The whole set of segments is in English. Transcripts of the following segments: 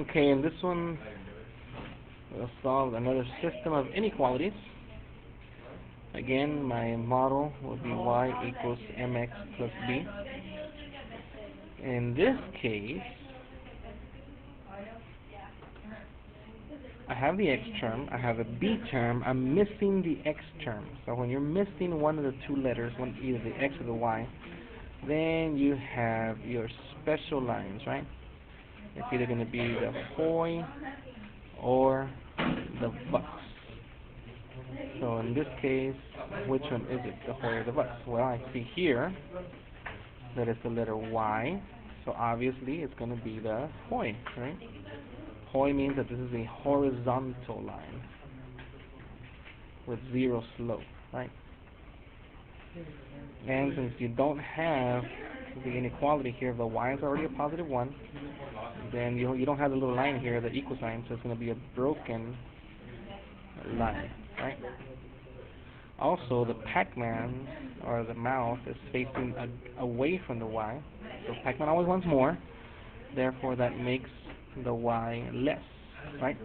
Okay, in this one, we'll solve another system of inequalities. Again, my model will be y equals mx plus b. In this case, I have the x term, I have a b term, I'm missing the x term. So when you're missing one of the two letters, either the x or the y, then you have your special lines, right? It's either going to be the hoy or the bucks. So in this case, which one is it, the hoy or the bucks? Well, I see here that it's the letter y, so obviously it's going to be the hoy, right? Hoy means that this is a horizontal line with zero slope, right? And since you don't have the inequality here, the y is already a positive 1, then you don't have the little line here, the equal sign, so it's going to be a broken line, right? Also, the Pac-Man, or the mouth, is facing away from the y, so Pac-Man always wants more, therefore that makes the y less, right?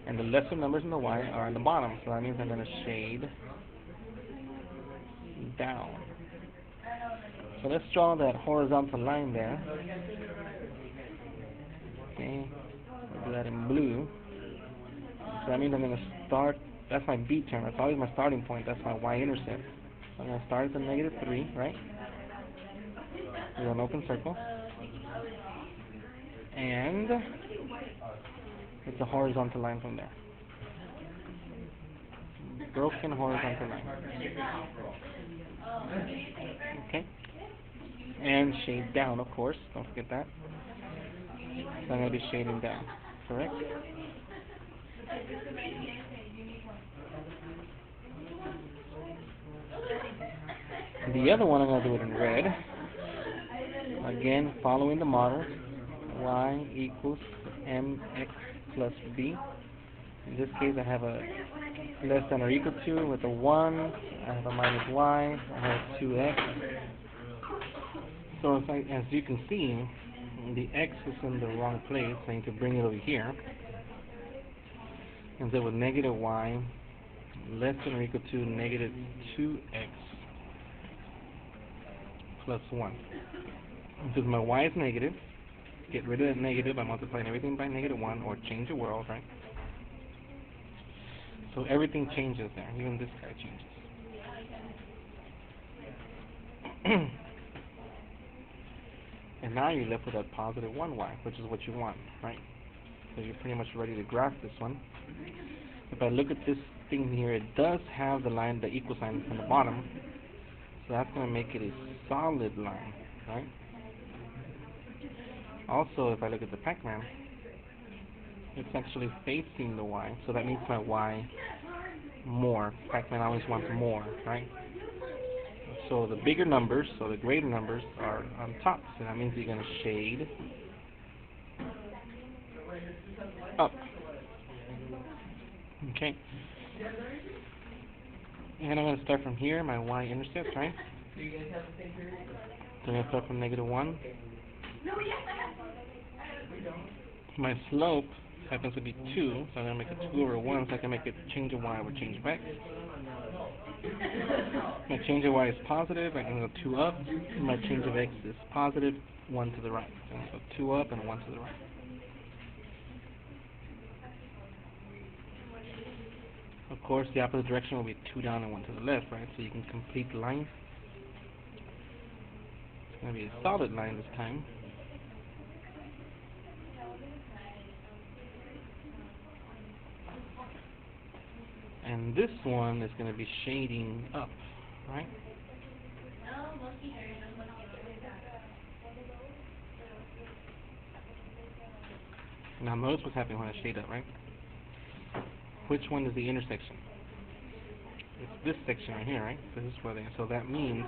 And the lesser numbers in the y are in the bottom, so that means I'm going to shade down. So let's draw that horizontal line there. Okay, I'll do that in blue. So that means I'm going to start, that's my B term, that's always my starting point, that's my y-intercept. So I'm going to start at the -3, right? With an open circle. And it's a horizontal line from there. Broken horizontal line. Okay? And shade down, of course, don't forget that. So I'm going to be shading down, correct? The other one I'm going to do it in red. Again, following the model, y equals mx plus b. In this case, I have a less than or equal to with a 1, I have a minus y, I have 2x. So as you can see, the x is in the wrong place, I need to bring it over here. And so with negative y less than or equal to negative 2x plus 1. Since my y is negative, get rid of that negative by multiplying everything by -1 or change the world, right? So everything changes there, even this guy changes. And now you're left with a positive 1y, which is what you want, right? So you're pretty much ready to graph this one. If I look at this thing here, it does have the line, the equal sign on the bottom, so that's going to make it a solid line, right? Also, if I look at the Pac-Man, it's actually facing the y, so that means my y more. Pac-Man always wants more, right? So the bigger numbers, so the greater numbers, are on top, so that means you're going to shade up. Okay. And I'm going to start from here, my y-intercept, right? So I'm going to start from -1. My slope happens to be 2, so I'm going to make it 2 over 1, so I can make it change of y over change of x. My change of y is positive, I can go 2 up. My change of x is positive, 1 to the right. So 2 up and 1 to the right. Of course, the opposite direction will be 2 down and 1 to the left, right? So you can complete the line. It's going to be a solid line this time. And this one is going to be shading up, right? Now notice what's happening when I shade up, right? Which one is the intersection? It's this section right here, right? This is where they, so that means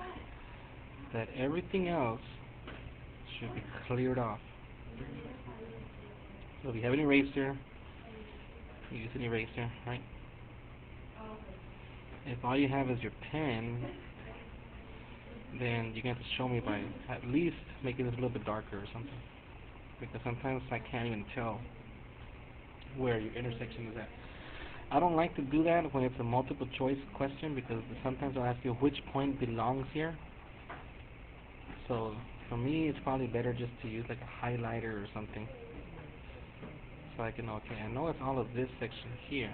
that everything else should be cleared off. So if you have an eraser, use an eraser, right? If all you have is your pen, then you're going to have to show me by at least making this a little bit darker or something. because sometimes I can't even tell where your intersection is at. I don't like to do that when it's a multiple choice question because sometimes I'll ask you which point belongs here. So for me, it's probably better just to use like a highlighter or something, so I can, okay, I know it's all of this section here,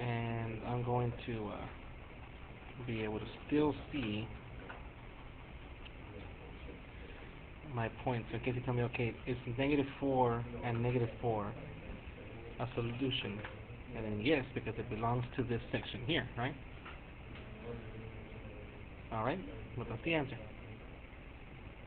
and I'm going to be able to still see my points. So in case you tell me, okay, it's -4 and -4 a solution, and then yes, because it belongs to this section here, right? Alright, well, that's the answer.